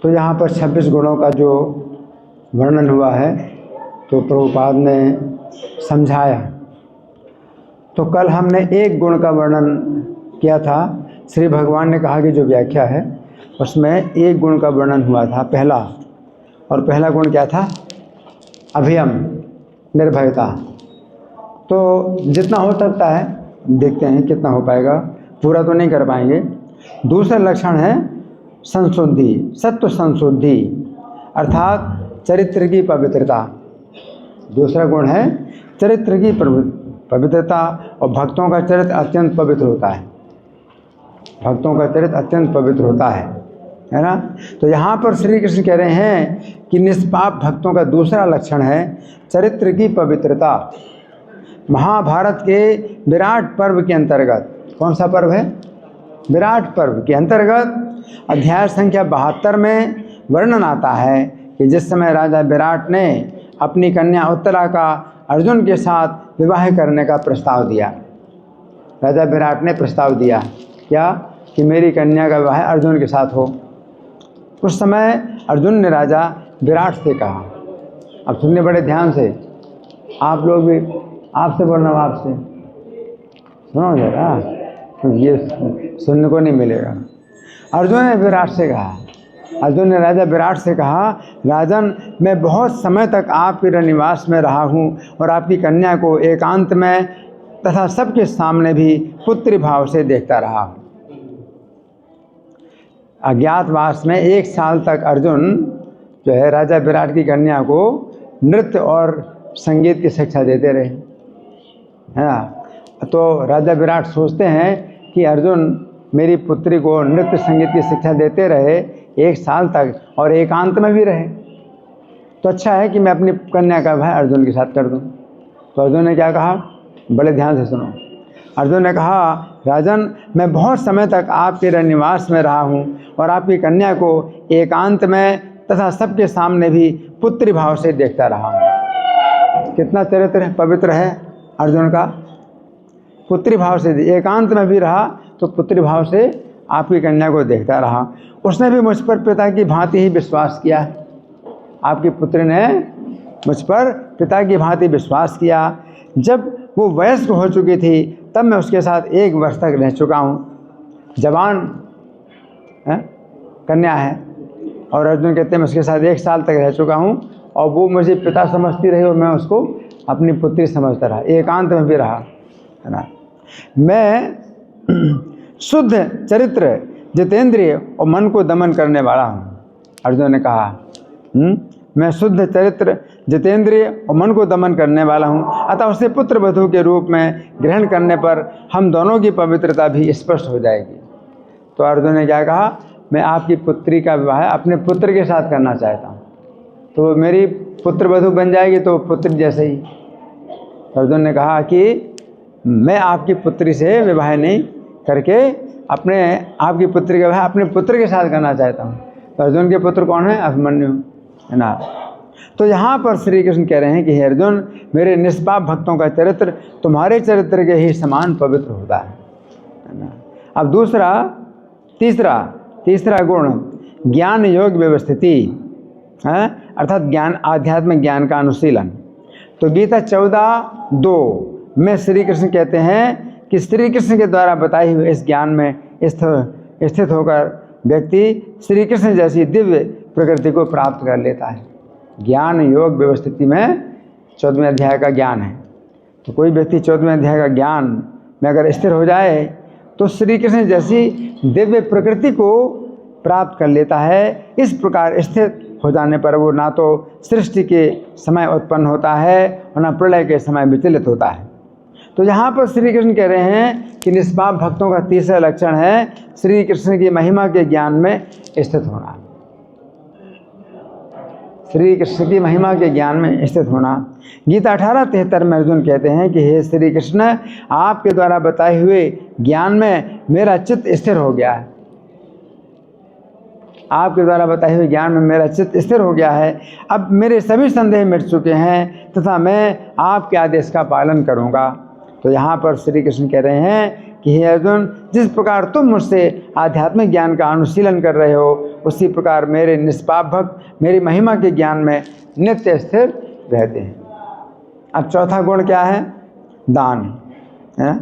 तो यहाँ पर 26 गुणों का जो वर्णन हुआ है तो प्रभुपाद ने समझाया। तो कल हमने एक गुण का वर्णन किया था। श्री भगवान ने कहा कि जो व्याख्या है उसमें एक गुण का वर्णन हुआ था, पहला। और पहला गुण क्या था? अभयम, निर्भयता। तो जितना हो सकता है देखते हैं कितना हो पाएगा, पूरा तो नहीं कर पाएंगे। दूसरा लक्षण है संशुद्धि, सत्व संशुद्धि, अर्थात चरित्र की पवित्रता। दूसरा गुण है चरित्र की पवित्रता। और भक्तों का चरित्र अत्यंत पवित्र होता है, भक्तों का चरित्र अत्यंत पवित्र होता है ना। तो यहाँ पर श्री कृष्ण कह रहे हैं कि निष्पाप भक्तों का दूसरा लक्षण है चरित्र की पवित्रता। महाभारत के विराट पर्व के अंतर्गत, कौन सा पर्व है? विराट पर्व के अंतर्गत अध्याय संख्या 72 में वर्णन आता है कि जिस समय राजा विराट ने अपनी कन्या उत्तरा का अर्जुन के साथ विवाह करने का प्रस्ताव दिया। राजा विराट ने प्रस्ताव दिया क्या? कि मेरी कन्या का विवाह अर्जुन के साथ हो। उस समय अर्जुन ने राजा विराट से कहा, अब सुनने बड़े ध्यान से, आप लोग भी, आपसे बोलना, आपसे सुनो जरा, तो ये सुनने को नहीं मिलेगा। अर्जुन ने विराट से कहा, अर्जुन ने राजा विराट से कहा, राजन मैं बहुत समय तक आपके रनिवास में रहा हूँ और आपकी कन्या को एकांत में तथा सबके सामने भी पुत्री भाव से देखता रहा हूँ। अज्ञातवास में 1 साल तक अर्जुन जो है राजा विराट की कन्या को नृत्य और संगीत की शिक्षा देते रहे, है ना। तो राजा विराट सोचते हैं कि अर्जुन मेरी पुत्री को नृत्य संगीत की शिक्षा देते रहे 1 साल तक और एकांत में भी रहे, तो अच्छा है कि मैं अपनी कन्या का विवाह अर्जुन के साथ कर दूं। तो अर्जुन ने क्या कहा? बड़े ध्यान से सुनो। अर्जुन ने कहा, राजन मैं बहुत समय तक आपके रनिवास में रहा हूँ और आपकी कन्या को एकांत में तथा सबके सामने भी पुत्री भाव से देखता रहा हूँ। कितना चरित्र पवित्र है अर्जुन का। पुत्री भाव से, एकांत में भी रहा तो पुत्री भाव से आपकी कन्या को देखता रहा। उसने भी मुझ पर पिता की भांति ही विश्वास किया है। आपकी पुत्री ने मुझ पर पिता की भांति विश्वास किया। जब वो वयस्क हो चुकी थी तब मैं उसके साथ 1 वर्ष तक रह चुका हूँ। जवान कन्या है और अर्जुन कहते हैं मैं उसके साथ 1 साल तक रह चुका हूँ और वो मुझे पिता समझती रही और मैं उसको अपनी पुत्री समझता रहा, एकांत में भी रहा, है ना। मैं शुद्ध चरित्र, जितेंद्रिय और मन को दमन करने वाला हूँ। अर्जुन ने कहा मैं शुद्ध चरित्र, जितेंद्रिय और मन को दमन करने वाला हूँ, अतः उसे पुत्र वधू के रूप में ग्रहण करने पर हम दोनों की पवित्रता भी स्पष्ट हो जाएगी। तो अर्जुन ने क्या कहा? मैं आपकी पुत्री का विवाह अपने पुत्र के साथ करना चाहता हूँ, तो मेरी पुत्र वधू बन जाएगी तो पुत्री जैसे ही। अर्जुन ने कहा कि मैं आपकी पुत्री से विवाह नहीं करके आपकी पुत्री का विवाह अपने पुत्र के साथ करना चाहता हूँ। तो अर्जुन के पुत्र कौन है? अभिमन्यु, है ना। तो यहाँ पर श्री कृष्ण कह रहे हैं कि हे अर्जुन, मेरे निष्पाप भक्तों का चरित्र तुम्हारे चरित्र के ही समान पवित्र होता है ना। अब तीसरा गुण ज्ञान योग व्यवस्थिति है, अर्थात ज्ञान, आध्यात्मिक ज्ञान का अनुशीलन। तो गीता 14:2 में श्री कृष्ण कहते हैं कि श्री कृष्ण के द्वारा बताए हुए इस ज्ञान में स्थित होकर व्यक्ति श्री कृष्ण जैसी दिव्य प्रकृति को प्राप्त कर लेता है। ज्ञान योग व्यवस्थिति में 14वें अध्याय का ज्ञान है। तो कोई व्यक्ति 14वें अध्याय का ज्ञान में अगर स्थिर हो जाए तो श्री कृष्ण जैसी दिव्य प्रकृति को प्राप्त कर लेता है। इस प्रकार स्थित हो जाने पर वो ना तो सृष्टि के समय उत्पन्न होता है और ना प्रलय के समय विचलित होता है। तो यहाँ पर श्री कृष्ण कह रहे हैं कि निष्पाप भक्तों का तीसरा लक्षण है श्री कृष्ण की महिमा के ज्ञान में स्थित होना। श्री कृष्ण की महिमा के ज्ञान में स्थित होना। गीता 18:73 में अर्जुन कहते हैं कि हे श्री कृष्ण, आपके द्वारा बताए हुए ज्ञान में मेरा चित्त स्थिर हो गया है। आपके द्वारा बताए हुए ज्ञान में मेरा चित्त स्थिर हो गया है। अब मेरे सभी संदेह मिट चुके हैं तथा मैं आपके आदेश का पालन करूँगा। तो यहाँ पर श्री कृष्ण कह रहे हैं कि हे अर्जुन, जिस प्रकार तुम मुझसे आध्यात्मिक ज्ञान का अनुशीलन कर रहे हो उसी प्रकार मेरे निष्पाप भक्त मेरी महिमा के ज्ञान में नित्य स्थिर रहते हैं। अब चौथा गुण क्या है? दान है।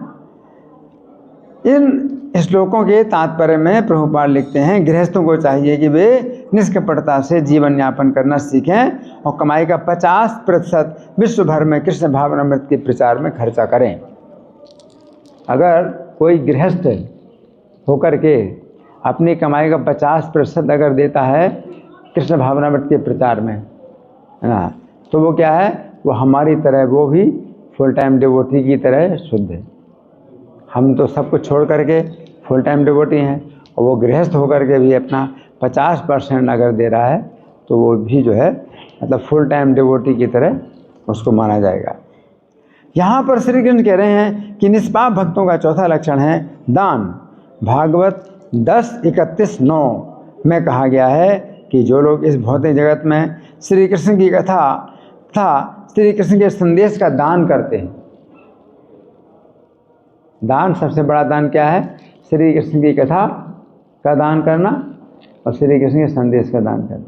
इन श्लोकों के तात्पर्य में प्रभुपाद लिखते हैं, गृहस्थों को चाहिए कि वे निष्कपटता से जीवन यापन करना सीखें और कमाई का 50% विश्व भर में कृष्ण भावनामृत के प्रचार में खर्चा करें। अगर कोई गृहस्थ होकर के अपनी कमाई का 50% अगर देता है कृष्ण भावनामृत के प्रचार में, है ना, तो वो क्या है? वो हमारी तरह, वो भी फुल टाइम डिवोटी की तरह शुद्ध है। हम तो सब कुछ छोड़ करके फुल टाइम डिवोटी हैं, और वो गृहस्थ होकर के भी अपना 50% अगर दे रहा है तो वो भी जो है मतलब फुल टाइम डिवोटी की तरह उसको माना जाएगा। यहाँ पर श्री कृष्ण कह रहे हैं कि निष्पाप भक्तों का चौथा लक्षण है दान। भागवत 10:31-9 में कहा गया है कि जो लोग इस भौतिक जगत में श्री कृष्ण की कथा तथा श्री कृष्ण के संदेश का दान करते हैं। दान, सबसे बड़ा दान क्या है? श्री कृष्ण की कथा का दान करना और श्री कृष्ण के संदेश का दान करना,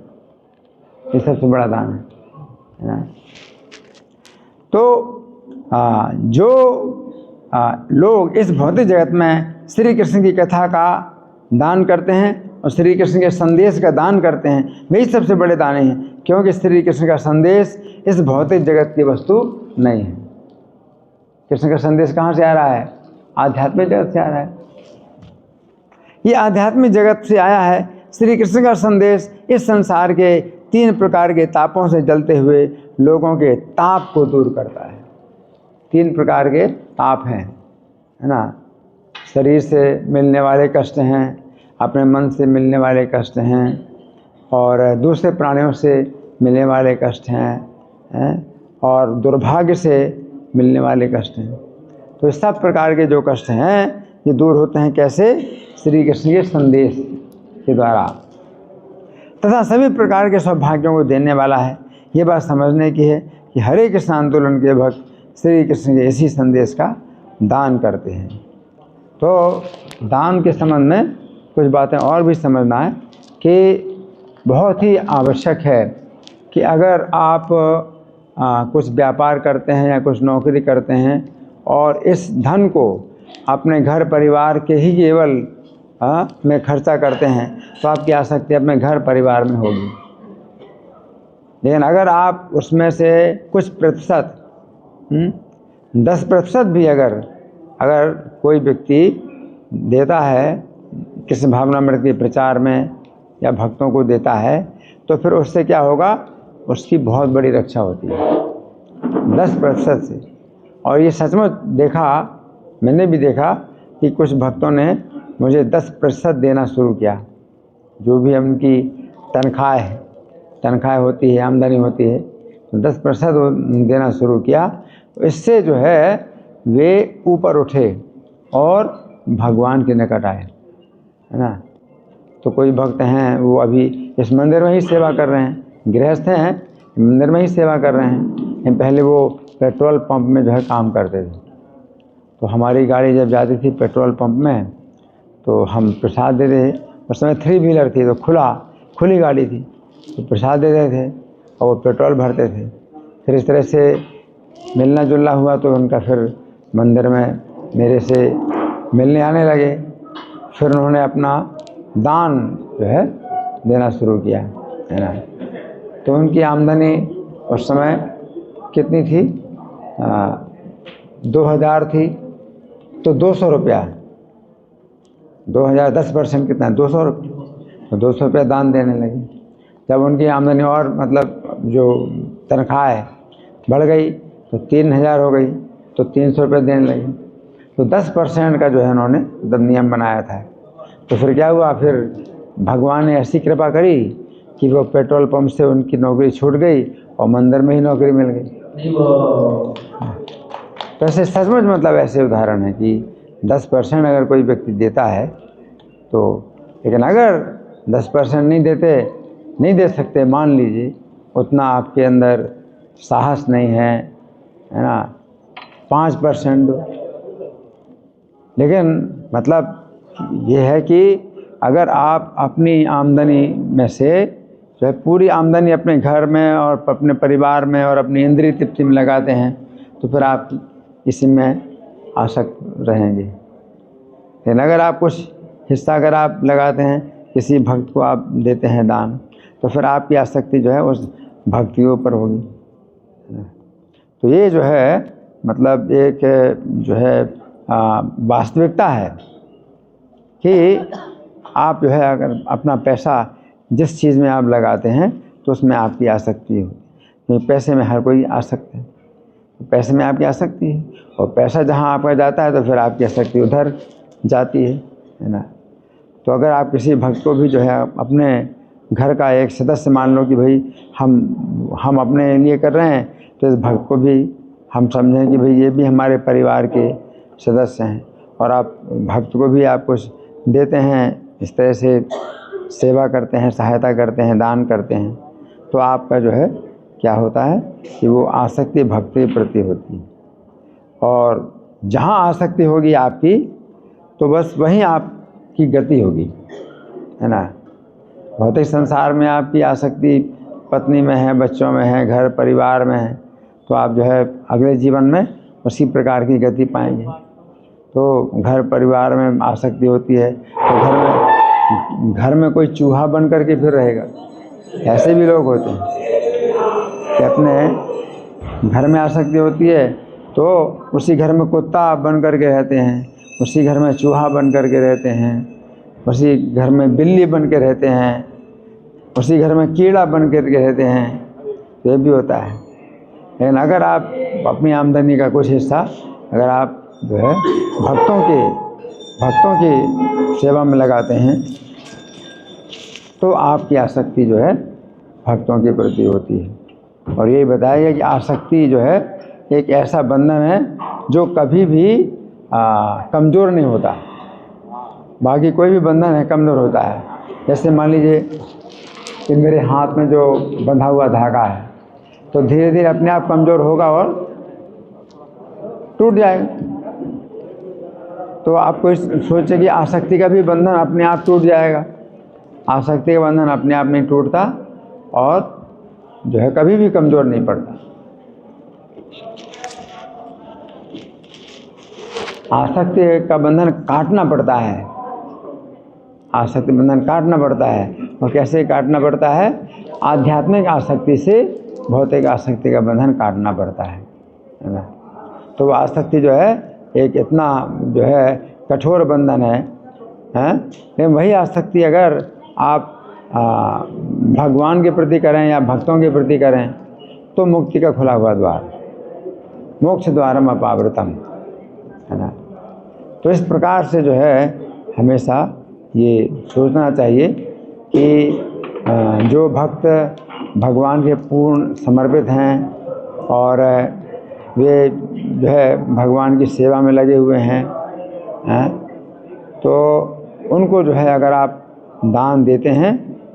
ये सबसे बड़ा दान है ना। तो जो लोग इस भौतिक जगत में श्री कृष्ण की कथा का दान करते हैं और श्री कृष्ण के संदेश का दान करते हैं, वही सबसे बड़े दानी हैं, क्योंकि श्री कृष्ण का संदेश इस भौतिक जगत की वस्तु नहीं है। कृष्ण का संदेश कहाँ से आ रहा है? आध्यात्मिक जगत से आ रहा है। ये आध्यात्मिक जगत से आया है। श्री कृष्ण का संदेश इस संसार के 3 प्रकार के तापों से जलते हुए लोगों के ताप को दूर करता है। 3 प्रकार के ताप हैं, है ना। शरीर से मिलने वाले कष्ट हैं, अपने मन से मिलने वाले कष्ट हैं, और दूसरे प्राणियों से मिलने वाले कष्ट हैं, और दुर्भाग्य से मिलने वाले कष्ट हैं। तो इस सब प्रकार के जो कष्ट हैं ये दूर होते हैं कैसे? श्री कृष्ण के संदेश के द्वारा, तथा सभी प्रकार के सौभाग्यों को देने वाला है। ये बात समझने की है कि हरे कृष्ण आंदोलन के भक्त श्री कृष्ण के इसी संदेश का दान करते हैं। तो दान के संबंध में कुछ बातें और भी समझना है कि बहुत ही आवश्यक है कि अगर आप कुछ व्यापार करते हैं या कुछ नौकरी करते हैं और इस धन को अपने घर परिवार के ही केवल में खर्चा करते हैं, तो आपकी आसक्ति अपने घर परिवार में होगी। लेकिन अगर आप उसमें से कुछ प्रतिशत 10% भी अगर कोई व्यक्ति देता है कृष्ण भावनामृत के प्रचार में या भक्तों को देता है, तो फिर उससे क्या होगा? उसकी बहुत बड़ी रक्षा होती है 10% से। और ये सचमुच देखा, मैंने भी देखा कि कुछ भक्तों ने मुझे 10% देना शुरू किया। जो भी उनकी तनख्वाह होती है, आमदनी होती है, तो 10% देना शुरू किया। तो इससे जो है वे ऊपर उठे और भगवान के निकट आए, है ना। तो कोई भक्त हैं वो अभी इस मंदिर में ही सेवा कर रहे हैं, गृहस्थ हैं, मंदिर में ही सेवा कर रहे हैं। पहले वो पेट्रोल पंप में जो है काम करते थे। तो हमारी गाड़ी जब जाती थी पेट्रोल पंप में तो हम प्रसाद देते थे। उस समय 3 व्हीलर थी, तो खुली गाड़ी थी, तो प्रसाद देते थे और वो पेट्रोल भरते थे। फिर इस तरह से मिलना जुलना हुआ तो उनका फिर मंदिर में मेरे से मिलने आने लगे। फिर उन्होंने अपना दान जो है देना शुरू किया, है ना। तो उनकी आमदनी उस समय कितनी थी? 2000 थी, तो 200 रुपया, 2000 10% कितना है? 200 रुपये। तो 200 रुपया दान देने लगे। जब उनकी आमदनी और मतलब जो तनख्वाह है बढ़ गई तो 3000 हो गई, तो 300 रुपये देने लगे। तो 10% का जो है उन्होंने नियम बनाया था। तो फिर क्या हुआ? फिर भगवान ने ऐसी कृपा करी कि वो पेट्रोल पंप से उनकी नौकरी छूट गई और मंदिर में ही नौकरी मिल गई। तो ऐसे सचमुच मतलब ऐसे उदाहरण है कि 10% अगर कोई व्यक्ति देता है तो, लेकिन अगर 10% नहीं दे सकते, मान लीजिए उतना आपके अंदर साहस नहीं है ना, 5% दो। लेकिन मतलब ये है कि अगर आप अपनी आमदनी में से जो है पूरी आमदनी अपने घर में और अपने परिवार में और अपनी इंद्रिय तृप्ति में लगाते हैं तो फिर आप इसी में आसक्त रहेंगे। लेकिन अगर आप कुछ हिस्सा अगर आप लगाते हैं, किसी भक्त को आप देते हैं दान, तो फिर आपकी आसक्ति जो है उस भक्ति के ऊपर होगी। तो ये जो है मतलब एक जो है वास्तविकता है कि आप जो है अगर अपना पैसा जिस चीज़ में आप लगाते हैं तो उसमें आपकी आसक्ति हो, क्योंकि पैसे में हर कोई आसक्त है, पैसे में आपकी आसक्ति है, और पैसा जहाँ आपका जाता है तो फिर आपकी आसक्ति उधर जाती है ना। तो अगर आप किसी भक्त को भी जो है अपने घर का एक सदस्य मान लो कि भाई हम अपने लिए कर रहे हैं, तो इस भक्त को भी हम समझें कि भाई ये भी हमारे परिवार के सदस्य हैं, और आप भक्त को भी आप कुछ देते हैं, इस तरह से सेवा करते हैं, सहायता करते हैं, दान करते हैं, तो आपका जो है क्या होता है कि वो आसक्ति भक्ति के प्रति होती है। और जहाँ आसक्ति होगी आपकी तो बस वहीं आपकी गति होगी, है ना। भौतिक संसार में आपकी आसक्ति पत्नी में है, बच्चों में है, घर परिवार में है, तो आप जो है अगले जीवन में उसी प्रकार की गति पाएंगे। तो घर परिवार में आसक्ति होती है तो घर में कोई चूहा बन करके फिर रहेगा। ऐसे भी लोग होते हैं कि अपने घर में आसक्ति होती है तो उसी घर में कुत्ता बन करके रहते हैं, उसी घर में चूहा बन करके रहते हैं, उसी घर में बिल्ली बन के रहते हैं, उसी घर में कीड़ा बन करके रहते हैं। ये भी होता है। लेकिन अगर आप अपनी आमदनी का कुछ हिस्सा अगर आप जो है भक्तों की सेवा में लगाते हैं तो आपकी आसक्ति जो है भक्तों के प्रति होती है। और यही बताया गया कि आसक्ति जो है एक ऐसा बंधन है जो कभी भी कमज़ोर नहीं होता। बाकी कोई भी बंधन है कमज़ोर होता है। जैसे मान लीजिए कि मेरे हाथ में जो बंधा हुआ धागा है तो धीरे धीरे अपने आप कमज़ोर होगा और टूट जाएगा। तो आप कोई सोचे कि आसक्ति का भी बंधन अपने आप टूट जाएगा। आसक्ति का बंधन अपने आप नहीं टूटता और जो है कभी भी कमज़ोर नहीं पड़ता। आसक्ति का बंधन काटना पड़ता है। आसक्ति बंधन काटना पड़ता है। और कैसे काटना पड़ता है? आध्यात्मिक आसक्ति से भौतिक आसक्ति का बंधन काटना पड़ता है ना। तो वो आसक्ति जो है एक इतना जो है कठोर बंधन है, लेकिन वही आसक्ति अगर आप भगवान के प्रति करें या भक्तों के प्रति करें तो मुक्ति का खुला हुआ द्वार, मोक्ष द्वारम अपावृतम, है ना। तो इस प्रकार से जो है हमेशा ये सोचना चाहिए कि जो भक्त भगवान के पूर्ण समर्पित हैं और वे जो है भगवान की सेवा में लगे हुए हैं, तो उनको जो है अगर आप दान देते हैं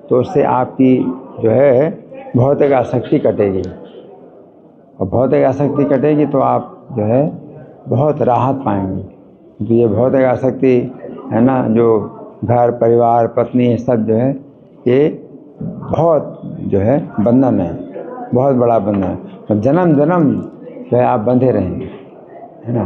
तो उससे आपकी जो है भौतिक आसक्ति कटेगी। और भौतिक आसक्ति कटेगी तो आप जो है बहुत राहत पाएंगे। तो ये भौतिक आसक्ति है ना, जो घर परिवार पत्नी सब जो है ये बहुत जो है बंधन है, बहुत बड़ा बंधन है। तो जन्म जन्म जो है आप बंधे रहेंगे, है ना।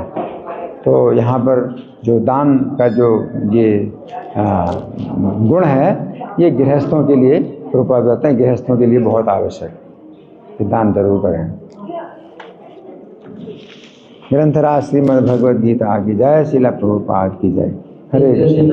तो यहाँ पर जो दान का जो ये गुण है ये गृहस्थों के लिए प्रभुपाद कहते हैं, गृहस्थों के लिए बहुत आवश्यक है, दान जरूर करें। निरंतरा श्रीमद् भगवद गीता की जय, श्रील प्रभुपाद की जय। हरे कृष्ण।